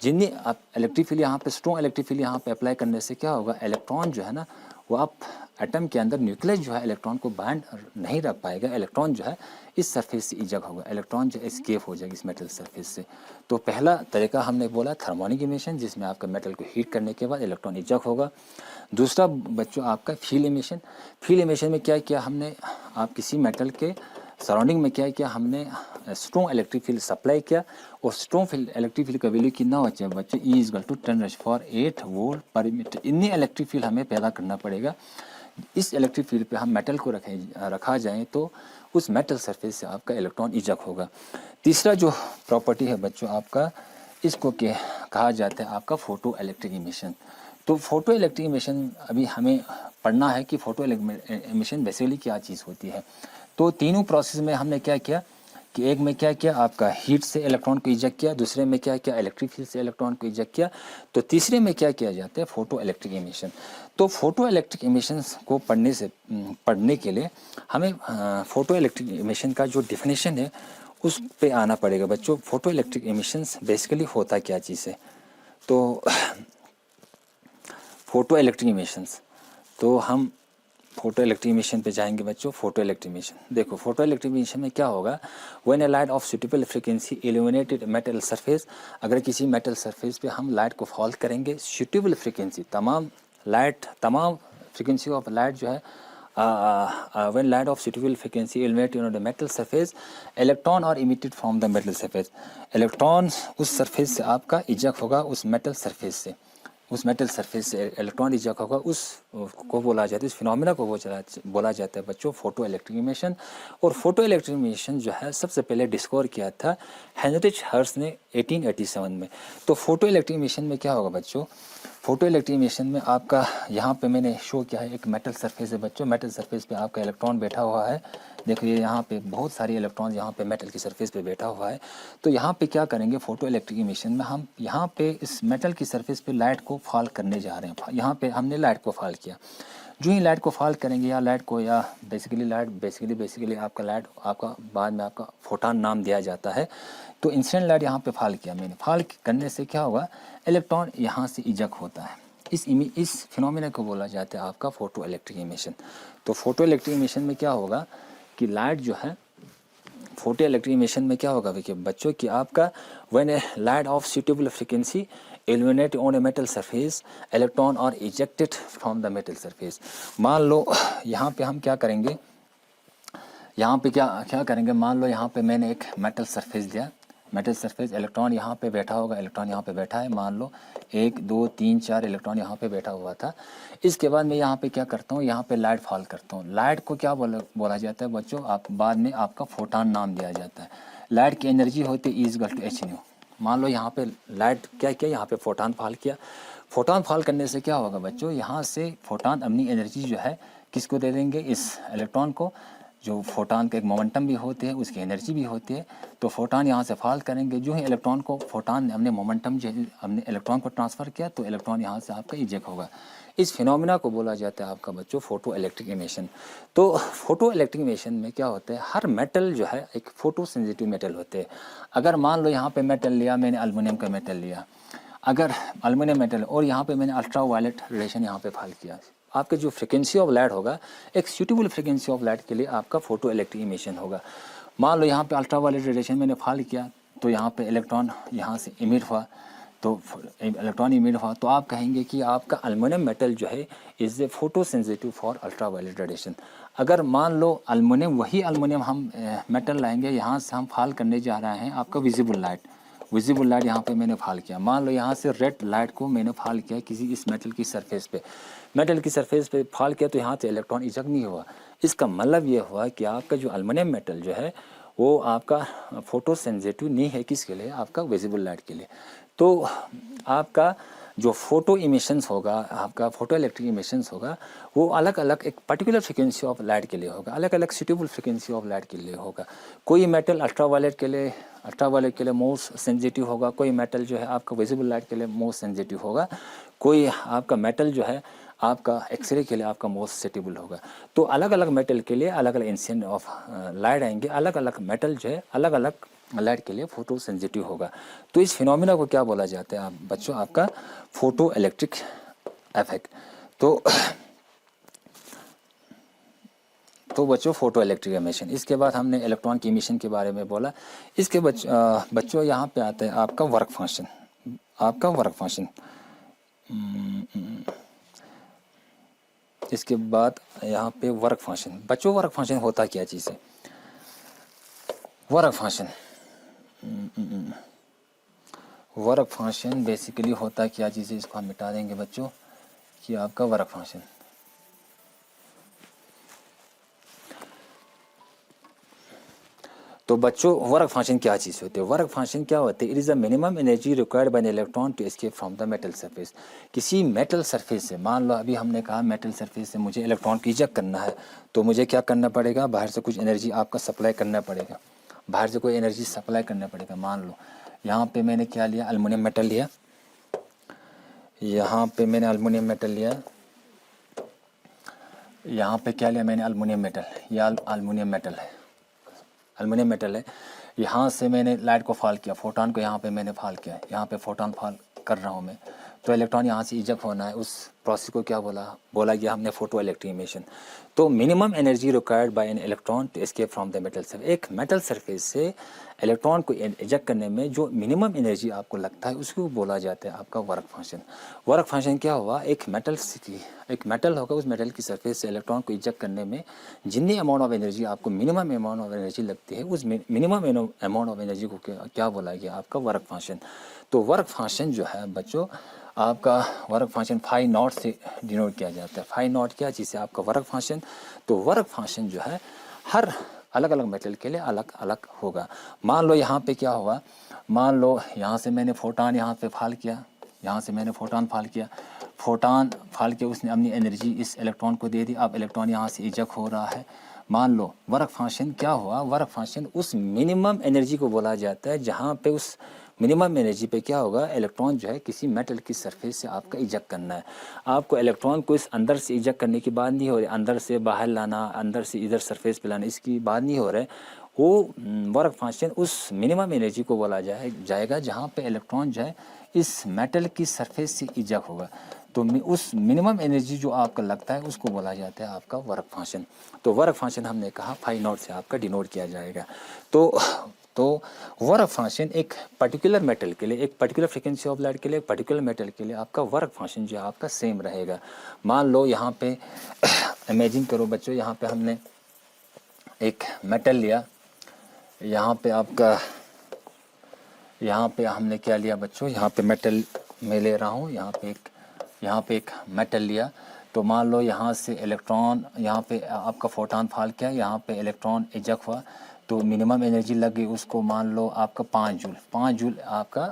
जितनी आप इलेक्ट्रिक फील्ड यहाँ पे स्ट्रॉन्ग इलेक्ट्रिक फील्ड यहाँ पे अप्लाई करने से क्या होगा, इलेक्ट्रॉन जो है ना, वो आप एटम के अंदर न्यूक्लियस जो है इलेक्ट्रॉन को बाइंड नहीं रख पाएगा। इलेक्ट्रॉन जो है इस सरफेस से इजेक्ट होगा, इलेक्ट्रॉन जो एस्केप हो जाएगा इस मेटल सरफेस से। तो पहला तरीका हमने बोला थर्मोनिक इमिशन, जिसमें आपका मेटल को हीट करने के बाद इलेक्ट्रॉन इजेक्ट होगा। दूसरा बच्चों आपका फील्ड इमिशन। फील्ड इमिशन में क्या किया हमने, आप किसी मेटल के सराउंडिंग में क्या किया हमने, स्ट्रॉन्ग इलेक्ट्रिक फील्ड सप्लाई किया, और स्ट्रॉन्ग फील्ड इलेक्ट्रिक फील्ड का वैल्यू कितना हो जाए बच्चे, E = 10⁸ वोल्ट पर मीटर। इतनी इलेक्ट्रिक फील्ड हमें पैदा करना पड़ेगा। इस इलेक्ट्रिक फील्ड पे हम मेटल को रखा जाए तो उस मेटल सरफेस से आपका इलेक्ट्रॉन इजेक्ट होगा। तीसरा जो प्रॉपर्टी है बच्चों आपका, इसको कहा जाता है आपका फोटो इलेक्ट्रिक इमिशन। तो फोटो इलेक्ट्रिक इमिशन अभी हमें पढ़ना है कि फोटो इमिशन बेसिकली क्या चीज़ होती है। तो तीनों प्रोसेस में हमने क्या किया कि एक में क्या किया, आपका हीट से इलेक्ट्रॉन को इजेक्ट किया, दूसरे में क्या किया, इलेक्ट्रिक फील्ड से इलेक्ट्रॉन को इजेक्ट किया, तो तीसरे में क्या किया जाता है, फोटो इलेक्ट्रिक इमिशन। तो फोटो इलेक्ट्रिक इमिशन को पढ़ने के लिए हमें फोटो इलेक्ट्रिक इमिशन का जो डिफिनेशन है उस पे आना पड़ेगा बच्चों। फोटो इलेक्ट्रिक इमिशंस बेसिकली होता क्या चीज़ है, तो फोटो इलेक्ट्रिक इमिशंस, तो हम फोटो इलेक्ट्रिक इमिशन पे जाएंगे बच्चों। फोटो इलेक्ट्रिक इमिशन देखो, फोटो इलेक्ट्रिक इमिशन में क्या होगा, when A light of suitable frequency illuminated metal surface. अगर किसी मेटल सरफेस पे हम लाइट को फॉल करेंगे, सुटेबल फ्रीक्वेंसी, तमाम फ्रीक्वेंसी ऑफ लाइट जो है, when light of suitable frequency illuminate on the metal surface, electron are emitted from the metal surface। Electron उस सरफेस से आपका इजेक्ट होगा, उस मेटल सरफेस से इलेक्ट्रॉन इजेक्ट होगा। उस को बोला जाता है, इस फिनोमिना को बोला जाता है बच्चों फोटो इलेक्ट्रिक इमिशन। और फोटो इलेक्ट्रिक इमिशन जो है सबसे पहले डिस्कवर किया था हेनरिच हर्ट्ज ने 1887 में। तो फोटो इलेक्ट्रिक इमिशन में क्या होगा बच्चों, फोटो इलेक्ट्रिक इमिशन में आपका यहाँ पे मैंने शो किया है एक मेटल सरफेस है बच्चों। मेटल सरफेस पे आपका इलेक्ट्रॉन बैठा हुआ है, देखो ये यहाँ पे बहुत सारे इलेक्ट्रॉन यहाँ पे मेटल की सरफेस पे बैठा हुआ है। तो यहाँ पे क्या करेंगे, फोटो इलेक्ट्रिक इमिशन में हम यहाँ पे इस मेटल की सरफेस पे लाइट को फॉल करने जा रहे हैं। यहाँ पे हमने लाइट को फॉल किया, जो ही लाइट को फॉल करेंगे या बेसिकली आपका लाइट आपका बाद में आपका फोटॉन नाम दिया जाता है। तो इंसिडेंट लाइट यहाँ पे फॉल किया मैंने, फॉल करने से क्या होगा, इलेक्ट्रॉन यहाँ से इजेक्ट होता है। इस फिनोमिना को बोला जाता है आपका फोटो इलेक्ट्रिक इमिशन। तो फोटो इलेक्ट्रिक इमिशन में क्या होगा कि लाइट जो है, फोटो इलेक्ट्रिक इमिशन में क्या होगा देखिए बच्चों कि आपका when A light of suitable frequency illuminate on a metal surface, electron are ejected from the metal surface। मान लो यहाँ पे हम क्या करेंगे, यहाँ पे क्या क्या करेंगे, मान लो यहाँ पे मैंने एक मेटल सरफेस दिया, मेटल सरफेस, इलेक्ट्रॉन यहाँ पे बैठा होगा, इलेक्ट्रॉन यहाँ पे बैठा है, मान लो 1 2 3 4 इलेक्ट्रॉन यहाँ पे बैठा हुआ था। इसके बाद मैं यहाँ पे क्या करता हूँ, यहाँ पे लाइट फॉल करता हूँ। लाइट को क्या बोला जाता है बच्चों, आप बाद में आपका फोटॉन नाम दिया जाता है। लाइट की एनर्जी होती है E=h²। मान लो यहाँ पे लाइट क्या किया, यहाँ पे फोटॉन फॉल किया। फोटॉन फॉल करने से क्या होगा बच्चों, यहाँ से फोटॉन अपनी एनर्जी जो है किसको दे देंगे, इस इलेक्ट्रॉन को। जो फोटॉन का एक मोमेंटम भी होते हैं, उसकी एनर्जी भी होती है। तो फोटॉन यहाँ से फॉल करेंगे, जो ही इलेक्ट्रॉन को फोटॉन ने हमने मोमेंटम जो हमने इलेक्ट्रॉन को ट्रांसफ़र किया, तो इलेक्ट्रॉन यहाँ से आपका इजेक्ट होगा। इस फिनोमिना को बोला जाता है आपका बच्चों फोटो इलेक्ट्रिक इमिशन। तो फोटो इलेक्ट्रिक इमिशन में क्या होता है, हर मेटल जो है एक फोटो सेंसिटिव मेटल होते हैं। अगर मान लो यहाँ पे मेटल लिया मैंने, एल्युमिनियम का मेटल लिया, अगर एल्युमिनियम मेटल और यहाँ पे मैंने अल्ट्रा वायलेट रेडिएशन यहाँ पे फॉल किया, आपके जो फ्रिक्वेंसी ऑफ लाइट होगा, एक सूटेबल फ्रिक्वेंसी ऑफ लाइट के लिए आपका फोटो इलेक्ट्रिक इमिशन होगा। मान लो यहाँ पे अल्ट्रा वायलेट रेडिएशन मैंने फॉल किया, तो यहाँ पे इलेक्ट्रॉन यहाँ से इमिट हुआ, तो इलेक्ट्रॉन इमिट हुआ, तो आप कहेंगे कि आपका एल्युमिनियम मेटल जो है is a photo sensitive for ultra violet radiation. अगर मान लो एल्युमिनियम, वही एल्युमिनियम हम मेटल लाएंगे, यहाँ से हम फॉल करने जा रहे हैं आपका विजिबल लाइट यहाँ पे मैंने फॉल किया। मान लो यहाँ से रेड लाइट को मैंने फॉल किया किसी इस मेटल की सरफेस पे, फॉल किया, तो यहाँ से इलेक्ट्रॉन इजेक्ट नहीं हुआ। इसका मतलब ये हुआ कि आपका जो एल्युमिनियम मेटल जो है वो आपका फोटो सेंसिटिव नहीं है, किसके लिए, आपका विजिबल लाइट के लिए। तो आपका जो फोटो इमिशंस होगा, आपका फोटो इलेक्ट्रिक इमिशंस होगा, वो अलग अलग एक पर्टिकुलर फ्रिक्वेंसी ऑफ लाइट के लिए होगा, अलग अलग सूटेबल फ्रिक्वेंसी ऑफ लाइट के लिए होगा। कोई मेटल अल्ट्रावायलेट के लिए मोस्ट सेंसिटिव होगा, कोई मेटल जो है आपका विजिबल लाइट के लिए मोस्ट सेंसिटिव होगा, कोई आपका मेटल जो है आपका एक्सरे के लिए आपका मोस्ट सेंसिटिव होगा। तो अलग अलग मेटल के लिए अलग अलग इंसिडेंट ऑफ लाइट आएंगे, अलग अलग मेटल जो है अलग अलग लाइट के लिए फोटो सेंसिटिव होगा। तो इस फिनोमिना को क्या बोला जाता है आप बच्चों, आपका फोटो इलेक्ट्रिक इफेक्ट। तो बच्चों फोटो इलेक्ट्रिक इमिशन। इसके बाद हमने इलेक्ट्रॉन की इमिशन के बारे में बोला। इसके बच्चों यहाँ पे आता है आपका वर्क फंक्शन, इसके बाद यहाँ पे वर्क फंक्शन। बच्चों वर्क फंक्शन होता क्या चीज़ है, वर्क फंक्शन बेसिकली होता क्या चीज़ है, इसको हम मिटा देंगे बच्चों कि आपका वर्क फंक्शन। तो बच्चों वर्क फंक्शन क्या चीज़ होती है, वर्क फंक्शन क्या होते हैं, it is the minimum energy required by an electron to escape from the metal surface. किसी मेटल सरफेस से, मान लो अभी हमने कहा मेटल सरफेस से मुझे इलेक्ट्रॉन को इजेक्ट करना है, तो मुझे क्या करना पड़ेगा, बाहर से कुछ एनर्जी आपका सप्लाई करना पड़ेगा, बाहर से कोई एनर्जी सप्लाई करना पड़ेगा। मान लो यहाँ पे मैंने क्या लिया, एल्युमिनियम मेटल लिया, यहाँ पे मैंने एल्युमिनियम मेटल लिया, यहाँ पे क्या लिया मैंने, एल्युमिनियम मेटल, या एल्युमिनियम मेटल है। यहाँ से मैंने लाइट को फॉल किया, फोटॉन को यहाँ पे मैंने फॉल किया, यहाँ पे फोटॉन फॉल कर रहा हूँ मैं, तो इलेक्ट्रॉन यहाँ से इजेक्ट होना है। उस प्रोसेस को क्या बोला गया हमने, फोटो इलेक्ट्रिक इमिशन। तो minimum energy required by an electron to escape from the metal surface. एक मेटल सरफेस से इलेक्ट्रॉन को इजेक्ट करने में जो मिनिमम एनर्जी आपको लगता है उसको बोला जाता है आपका वर्क फंक्शन। वर्क फंक्शन क्या हुआ, एक मेटल होगा, उस मेटल की सरफेस से इलेक्ट्रॉन को इजेक्ट करने में जितनी अमाउंट ऑफ एनर्जी आपको मिनिमम अमाउंट ऑफ एनर्जी लगती है, उस मिनिमम अमाउंट ऑफ एनर्जी को क्या बोला गया, आपका वर्क फंक्शन। तो वर्क फंक्शन जो है बच्चों, आपका वर्क फंक्शन 5 नॉट से डिनोट किया जाता है। 5 नॉट क्या चीज़ है, आपका वर्क फंक्शन। तो वर्क फंक्शन जो है हर अलग अलग मेटल के लिए अलग अलग होगा। मान लो यहाँ पे क्या होगा, मान लो यहाँ से मैंने फोटॉन यहाँ पे फॉल किया, फोटॉन फॉल किया, उसने अपनी एनर्जी इस इलेक्ट्रॉन को दे दी, अब इलेक्ट्रॉन यहाँ से इजेक्ट हो रहा है। मान लो वर्क फंक्शन क्या हुआ, वर्क फंक्शन उस मिनिमम एनर्जी को बोला जाता है जहाँ पे उस मिनिमम एनर्जी पे क्या होगा, इलेक्ट्रॉन जो है किसी मेटल की सरफेस से आपका इजेक्ट करना है। आपको इलेक्ट्रॉन को इस अंदर से इजेक्ट करने की बात नहीं हो रही, अंदर से बाहर लाना, अंदर से इधर सरफेस पे लाना, इसकी बात नहीं हो रहा है। वो वर्क फंक्शन उस मिनिमम एनर्जी को बोला जाएगा जहाँ पे इलेक्ट्रॉन जो है इस मेटल की सरफेस से इजेक्ट होगा। तो उस मिनिमम एनर्जी जो आपका लगता है उसको बोला जाता है आपका वर्क फंक्शन। तो वर्क फंक्शन हमने कहा फाई नॉट से आपका डिनोट किया जाएगा। तो वर्क फंक्शन एक पर्टिकुलर मेटल के लिए, एक पर्टिकुलर फ्रीक्वेंसी ऑफ लाइट के लिए, एक पर्टिकुलर मेटल के लिए आपका वर्क फंक्शन जो है आपका सेम रहेगा। मान लो यहाँ पे इमेजिन करो बच्चों, यहाँ पे हमने एक मेटल लिया, यहाँ पे आपका, यहाँ पे हमने क्या लिया बच्चों, यहाँ पे मेटल मैं ले रहा हूँ, यहाँ पे एक मेटल लिया। तो मान लो यहाँ से इलेक्ट्रॉन, यहाँ पे आपका फोटॉन फॉल किया, यहाँ पे इलेक्ट्रॉन इजेक्ट हुआ, तो मिनिमम एनर्जी लग गई उसको, मान लो आपका 5 जूल आपका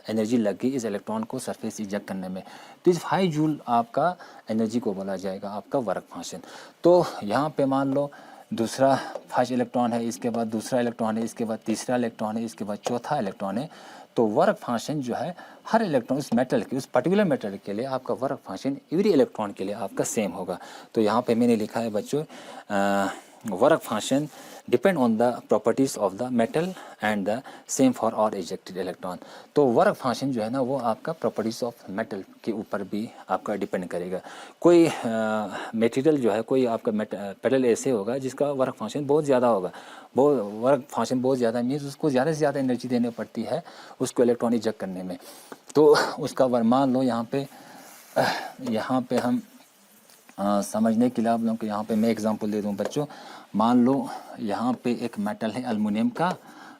एनर्जी लग गई इस इलेक्ट्रॉन को सरफेस इजेक्ट करने में। तो इस 5 जूल आपका एनर्जी को बोला जाएगा आपका वर्क फंक्शन। तो यहाँ पे मान लो दूसरा फर्स्ट इलेक्ट्रॉन है, इसके बाद दूसरा इलेक्ट्रॉन है, इसके बाद तीसरा इलेक्ट्रॉन है, इसके बाद चौथा इलेक्ट्रॉन है। तो वर्क फंक्शन जो है हर इलेक्ट्रॉन उस मेटल के, उस पर्टिकुलर मेटल के लिए आपका वर्क फंक्शन एवरी इलेक्ट्रॉन के लिए आपका सेम होगा। तो यहाँ पे मैंने लिखा है बच्चों, work function depend on the properties of the metal and the same for all ejected electron. तो वर्क फंक्शन जो है ना वो आपका प्रॉपर्टीज़ ऑफ मेटल के ऊपर भी आपका डिपेंड करेगा। कोई मटेरियल जो है, कोई आपका मेटल ऐसे होगा जिसका वर्क फंक्शन बहुत ज़्यादा होगा, वो वर्क फंक्शन बहुत ज़्यादा मीन्स उसको ज़्यादा से ज़्यादा एनर्जी देनी पड़ती है उसको इलेक्ट्रॉन इजेक्ट करने में। तो उसका मान लो यहाँ पे हम समझने के लिए आप लोगों को यहाँ पे मैं एग्जांपल दे दूँ बच्चों। मान लो यहाँ पे एक मेटल है एल्युमिनियम का,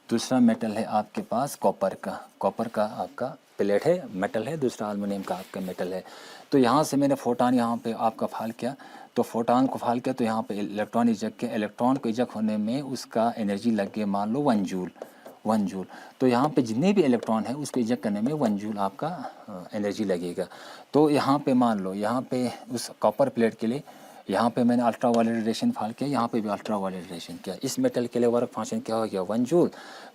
दूसरा मेटल है आपके पास कॉपर का आपका प्लेट है, मेटल है, दूसरा एल्युमिनियम का आपका मेटल है। तो यहाँ से मैंने फोटॉन यहाँ पे आपका फाल किया, तो फोटॉन को फाल किया तो यहाँ पे इलेक्ट्रॉन इजेक्ट किया, इलेक्ट्रॉन को इजेक्ट होने में उसका एनर्जी लग गई मान लो 1 जूल। तो यहाँ पे जितने भी इलेक्ट्रॉन है उसको इजेक्ट करने में 1 जूल आपका एनर्जी लगेगा। तो यहाँ पे मान लो यहाँ पे उस कॉपर प्लेट के लिए यहाँ पे मैंने अल्ट्रा वायलेट रेडिएशन फाल किया, यहाँ पे भी अल्ट्रा वायलेट रेडिएशन किया। इस मेटल के लिए वर्क फंक्शन क्या हो गया 1 जूल।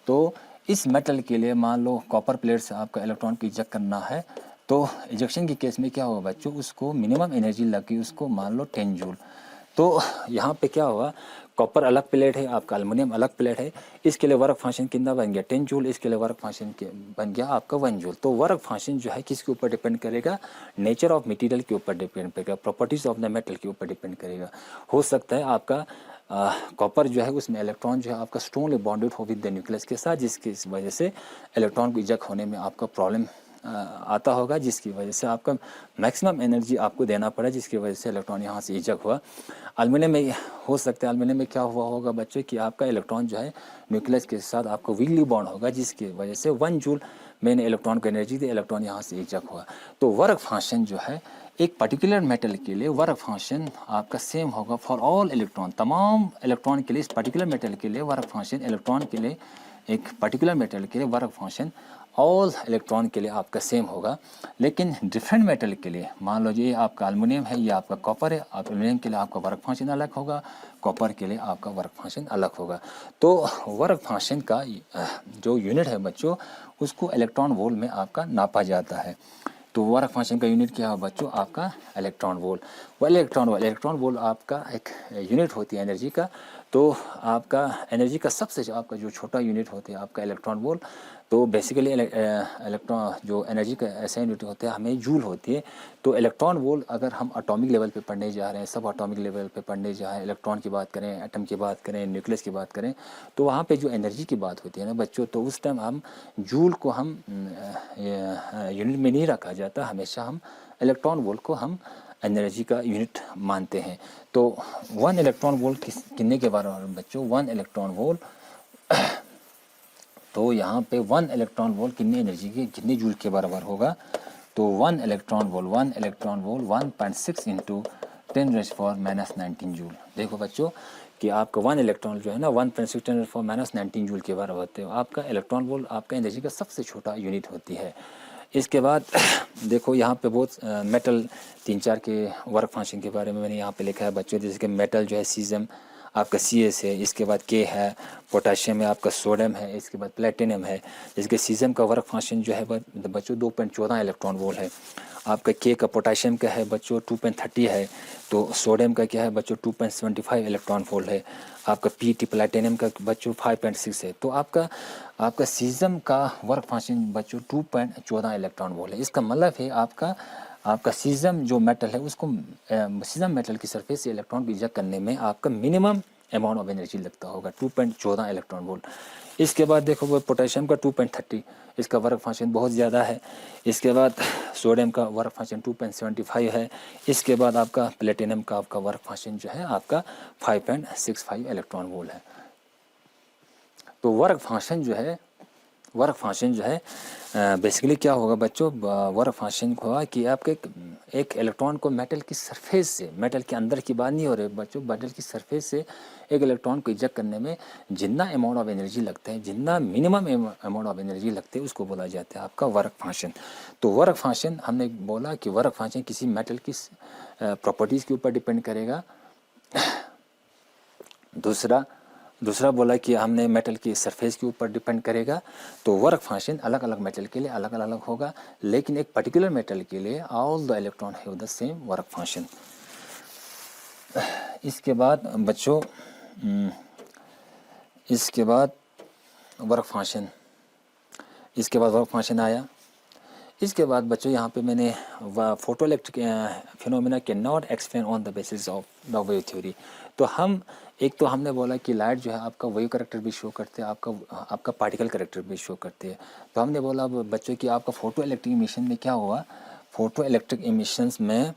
तो इस मेटल के लिए मान लो कॉपर प्लेट से आपका इलेक्ट्रॉन को इजेक्ट करना है, तो इजेक्शन के केस में क्या होगा बच्चों, उसको मिनिमम एनर्जी लगी उसको मान लो 10 जूल। तो यहाँ पे क्या हुआ, कॉपर अलग प्लेट है, आपका एल्युमिनियम अलग प्लेट है, इसके लिए वर्क फंक्शन कितना बन गया 10 जूल, इसके लिए वर्क फंक्शन बन गया आपका 1 जूल। तो वर्क फंक्शन जो है किसके ऊपर डिपेंड करेगा, नेचर ऑफ मटेरियल के ऊपर डिपेंड करेगा, प्रॉपर्टीज ऑफ द मेटल के ऊपर डिपेंड करेगा। हो सकता है आपका कॉपर जो है उसमें इलेक्ट्रॉन जो है आपका स्ट्रॉन्गली बॉन्डेड हो विद द न्यूक्लियस के साथ, जिसकी वजह से इलेक्ट्रॉन को इजेक्ट होने में आपका प्रॉब्लम आता होगा, जिसकी वजह से आपका मैक्सिमम एनर्जी आपको देना पड़ा, जिसकी वजह से इलेक्ट्रॉन यहाँ से इजेक्ट हुआ। एल्युमिनियम में हो सकता है, एल्युमिनियम में क्या हुआ होगा बच्चों कि आपका इलेक्ट्रॉन जो है न्यूक्लियस के साथ आपको वीकली बॉन्ड होगा, जिसकी वजह से 1 जूल मैंने इलेक्ट्रॉन को एनर्जी दी, इलेक्ट्रॉन यहाँ से इजेक्ट हुआ। तो वर्क फंक्शन जो है एक पर्टिकुलर मेटल के लिए वर्क फंक्शन आपका सेम होगा फॉर ऑल इलेक्ट्रॉन, तमाम इलेक्ट्रॉन के लिए। इस पर्टिकुलर मेटल के लिए वर्क फंक्शन इलेक्ट्रॉन के लिए, एक पर्टिकुलर मेटल के लिए वर्क फंक्शन ऑल इलेक्ट्रॉन के लिए आपका सेम होगा। लेकिन डिफरेंट मेटल के लिए, मान लो ये आपका एल्युमिनियम है, ये आपका कॉपर है, एल्युमिनियम के लिए आपका वर्क फंक्शन अलग होगा, कॉपर के लिए आपका वर्क फंक्शन अलग होगा। तो वर्क फंक्शन का जो यूनिट है बच्चों उसको इलेक्ट्रॉन वोल्ट में आपका नापा जाता है। तो वर्क फंक्शन का यूनिट क्या है बच्चों, आपका इलेक्ट्रॉन वोल्ट। इलेक्ट्रॉन वोल्ट आपका एक यूनिट होती है एनर्जी का। तो आपका एनर्जी का सबसे आपका जो छोटा यूनिट होता है आपका इलेक्ट्रॉन वोल्ट। तो बेसिकली इलेक्ट्रॉन जो एनर्जी का ऐसा यूनिट होता है हमें जूल होती है। तो इलेक्ट्रॉन वोल्ट अगर हम एटॉमिक लेवल पे पढ़ने जा रहे हैं, सब एटॉमिक लेवल पे पढ़ने जा रहे हैं, इलेक्ट्रॉन की बात करें, एटम की बात करें, न्यूक्लियस की बात करें, तो वहाँ पे जो एनर्जी की बात होती है ना बच्चों, तो उस टाइम हम जूल को हम यूनिट में नहीं रखा जाता, हमेशा हम इलेक्ट्रॉन वोल्ट को हम एनर्जी का यूनिट मानते हैं। तो 1 इलेक्ट्रॉन वोल्ट कितने के बराबर बच्चों, 1 इलेक्ट्रॉन वोल्ट। तो यहाँ पे 1 इलेक्ट्रॉन वोल्ट कितनी एनर्जी के, कितने जूल के बराबर होगा। तो 1 इलेक्ट्रॉन वोल्ट 1.6 इंटू 10⁻⁻19 जूल। देखो बच्चों कि आपका 1 इलेक्ट्रॉन जो है ना 1.6 10⁻⁻19 जूल के बराबर होते हो। आपका इलेक्ट्रॉन वोल्ट आपका एनर्जी का सबसे छोटा यूनिट होती है। इसके बाद देखो यहाँ पे बहुत मेटल 3-4 के वर्क फंक्शन के बारे में मैंने यहाँ पे लिखा है बच्चों। जैसे कि मेटल जो है सीज़म आपका CS है, इसके बाद K है, पोटाशियम है, आपका सोडियम है, इसके बाद प्लेटिनम है। जैसे कि सीज़म का वर्क फंक्शन जो है बच्चों 2.14 इलेक्ट्रॉन वोल्ट है। आपका K का पोटाशियम का है बच्चों 2.30 है। तो सोडियम का क्या है बच्चों 2.75 इलेक्ट्रॉन वोल्ट है। आपका PT प्लेटिनम का बच्चों 5.6 है। तो आपका सीज़म का वर्क फंक्शन बच्चों 2.14 इलेक्ट्रॉन वोल्ट है। इसका मतलब है आपका आपका सीजम जो मेटल है उसको सीजम मेटल की सरफेस से इलेक्ट्रॉन को इजेक्ट करने में आपका मिनिमम अमाउंट ऑफ एनर्जी लगता होगा 2.14 इलेक्ट्रॉन वोल्ट। इसके बाद देखो वो पोटेशियम का 2.30, इसका वर्क फंक्शन बहुत ज़्यादा है। इसके बाद सोडियम का वर्क फंक्शन 2.75 है। इसके बाद आपका प्लेटिनम का आपका वर्क फंक्शन जो है आपका 5.65 इलेक्ट्रॉन वोल्ट है। तो वर्क फंक्शन जो है बेसिकली क्या होगा बच्चों, वर्क फंक्शन होगा कि आपके एक इलेक्ट्रॉन को मेटल की सरफेस से, मेटल के अंदर की बात नहीं हो रही बच्चों, मेटल की सरफेस से एक इलेक्ट्रॉन को इजेक्ट करने में जितना अमाउंट ऑफ एनर्जी लगता है, जितना मिनिमम अमाउंट ऑफ एनर्जी लगती है उसको बोला जाता है आपका वर्क फंक्शन। तो वर्क फंक्शन हमने बोला कि वर्क फंक्शन किसी मेटल की प्रॉपर्टीज़ के ऊपर डिपेंड करेगा। दूसरा बोला कि हमने मेटल की सरफेस के ऊपर डिपेंड करेगा। तो वर्क फंक्शन अलग अलग मेटल के लिए अलग अलग होगा, लेकिन एक पर्टिकुलर मेटल के लिए all the electron have the same work function. इसके बाद बच्चों इसके बाद वर्क फंक्शन आया। इसके बाद बच्चों यहाँ पे मैंने photo electric phenomena can not explain on the basis of the wave theory. तो हमने बोला कि लाइट जो है आपका वेव करैक्टर भी शो करते हैं, आपका पार्टिकल करैक्टर भी शो करते हैं। तो हमने बोला बच्चों कि आपका फोटो इलेक्ट्रिक इमिशन में क्या हुआ, फोटो इलेक्ट्रिक इमिशंस में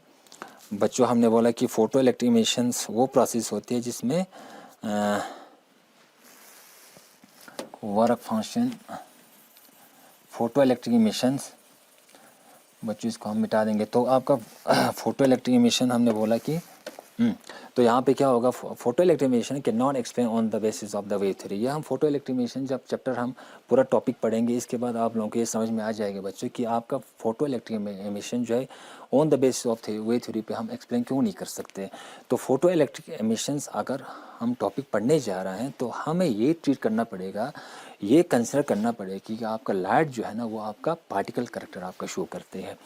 बच्चों हमने बोला कि फोटो इलेक्ट्रिक इमिशंस वो प्रोसेस होती है जिसमें work function photo electric emissions, बच्चों इसको हम मिटा देंगे। तो आपका फोटो इलेक्ट्रिक इमिशन हमने बोला कि तो यहाँ पे क्या होगा, photo electric emission can not explain on the basis of the wave theory. ये हम फोटो इलेक्ट्रिक इमिशन जब चैप्टर हम पूरा टॉपिक पढ़ेंगे, इसके बाद आप लोगों को ये समझ में आ जाएगा बच्चों कि आपका फोटो इलेक्ट्रिक इमिशन जो है on the basis of wave theory पे हम एक्सप्लेन क्यों नहीं कर सकते। तो फोटो इलेक्ट्रिक इमिशंस अगर हम टॉपिक पढ़ने जा रहे हैं तो हमें ये ट्रीट करना पड़ेगा, ये कंसिडर करना पड़ेगा कि आपका लाइट जो है ना वो आपका पार्टिकल करैक्टर आपका शो करते हैं।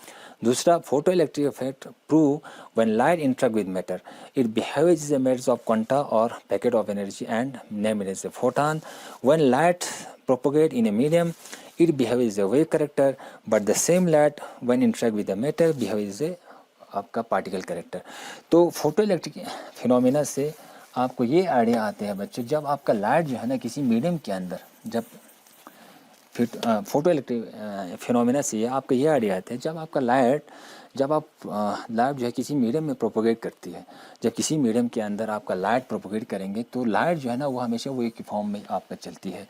दूसरा, photoelectric effect prove when light interact with matter it behaves as a matters of quanta और packet of energy and name it as a photon. When light propagate in a medium it behaves as a wave character, but the same light when interact with the matter behaves as a आपका particle character. तो photo electric phenomena से आपको ये idea आते हैं बच्चों, जब आपका लाइट जो है ना किसी मीडियम के अंदर, जब फोटो इलेक्ट्रिक फिनोमेना से आपको ये आइडिया आता है जब आपका लाइट जो है किसी मीडियम में प्रोपोगेट करती है, जब किसी मीडियम के अंदर आपका लाइट प्रोपोगेट करेंगे तो लाइट जो है ना वो हमेशा वेव की फॉर्म में आपका चलती है।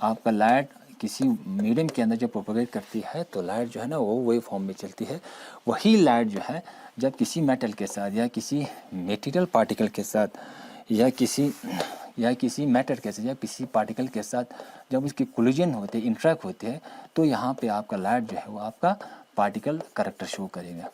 आपका लाइट किसी मीडियम के अंदर जब प्रोपोगेट करती है तो लाइट जो है ना वो वेव फॉर्म में चलती है। वही लाइट जो है जब किसी मेटल के साथ या किसी मेटीरियल पार्टिकल के साथ या किसी मैटर के साथ या किसी पार्टिकल के साथ जब उसकी कोलिजन होते हैं, इंटरेक्ट होते हैं, तो यहाँ पे आपका लाइट जो है वो आपका पार्टिकल करैक्टर शो करेगा,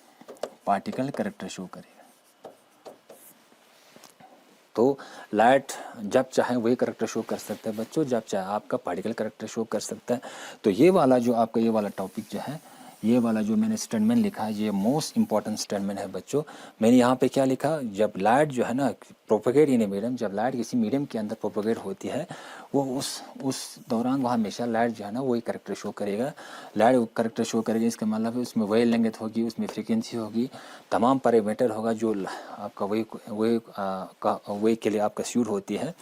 तो लाइट जब चाहे वही करैक्टर शो कर सकता है बच्चों, जब चाहे आपका पार्टिकल करैक्टर शो कर सकता है। तो ये वाला जो आपका ये वाला टॉपिक जो है, ये वाला जो मैंने स्टेटमेंट लिखा है, ये मोस्ट इंपॉर्टेंट स्टेटमेंट है बच्चों। मैंने यहाँ पे क्या लिखा, जब लाइट जो है ना प्रोपोगेट इन ए मीडियम, जब लाइट किसी मीडियम के अंदर प्रोपोगेट होती है वो उस दौरान वह हमेशा लाइट जो है ना वही करैक्टर शो करेगा, लाइट करैक्टर शो करेगा। इसका मतलब है उसमें वेव लेंथ होगी, उसमें फ्रीक्वेंसी होगी, तमाम पैरामीटर होगा जो आपका वेव के लिए आपका सूट होती है।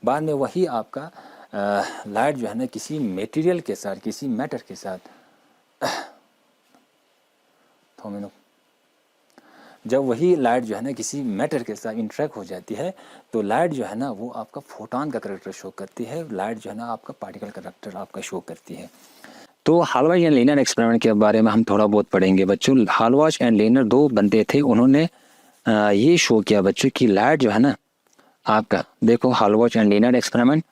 बाद में वही आपका लाइट जो है ना किसी मटेरियल के साथ, किसी मैटर के साथ जब वही लाइट जो है ना किसी मैटर के साथ इंटरेक्ट हो जाती है तो लाइट जो है ना वो आपका फोटॉन का करैक्टर शो करती है, लाइट जो है ना आपका पार्टिकल करैक्टर आपका शो करती है। तो हालवाच एंड लेनर एक्सपेरिमेंट के बारे में हम थोड़ा बहुत पढ़ेंगे बच्चों। हालवाच एंड लेनर दो बंदे थे, उन्होंने ये शो किया बच्चों कि लाइट जो है ना आपका, देखो Hallwachs and Lenard experiment,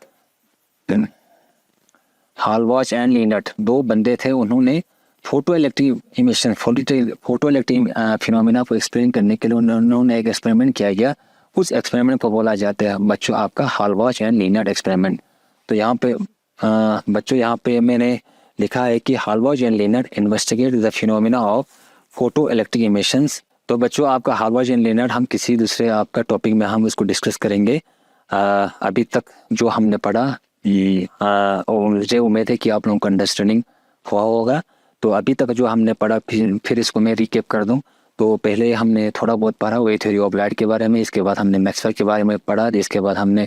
Hallwachs and Lenard दो बंदे थे, उन्होंने photo electric emission, photoelectric phenomena को एक्सप्लेन करने के लिए उन्होंने एक एक्सपेरिमेंट किया गया। उस एक्सपेरिमेंट को बोला जाता है बच्चों आपका हालवाच एंड लेनर एक्सपेरिमेंट। तो यहाँ पे बच्चों यहाँ पे मैंने लिखा है कि Hallwachs and Lenard investigate the phenomena of photoelectric emissions. तो बच्चों आपका हालवाच एंड लेनर हम किसी दूसरे आपका टॉपिक में हम उसको डिस्कस करेंगे। अभी तक जो हमने पढ़ा मुझे उम्मीद है कि आप लोगों को अंडरस्टैंडिंग हुआ होगा। तो अभी तक जो हमने पढ़ा फिर इसको मैं रिकेप कर दूं। तो पहले हमने थोड़ा बहुत पढ़ा वेव थ्योरी ऑफ लाइट के बारे में, इसके बाद हमने मैक्सवेल के बारे में पढ़ा, इसके बाद हमने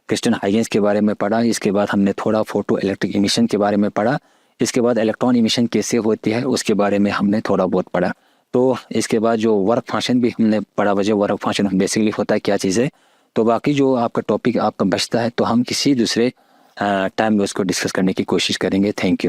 क्रिस्टियन हाइगेंस के बारे में पढ़ा, इसके बाद हमने थोड़ा फोटो इलेक्ट्रिक इमिशन के बारे में पढ़ा, इसके बाद इलेक्ट्रॉन इमिशन कैसे होती है उसके बारे में हमने थोड़ा बहुत पढ़ा। तो इसके बाद जो वर्क फंक्शन भी हमने पढ़ा, वजह वर्क फंक्शन बेसिकली होता है क्या चीज़ है। तो बाकी जो आपका टॉपिक आपका बचता है तो हम किसी दूसरे टाइम में उसको डिस्कस करने की कोशिश करेंगे। Thank you.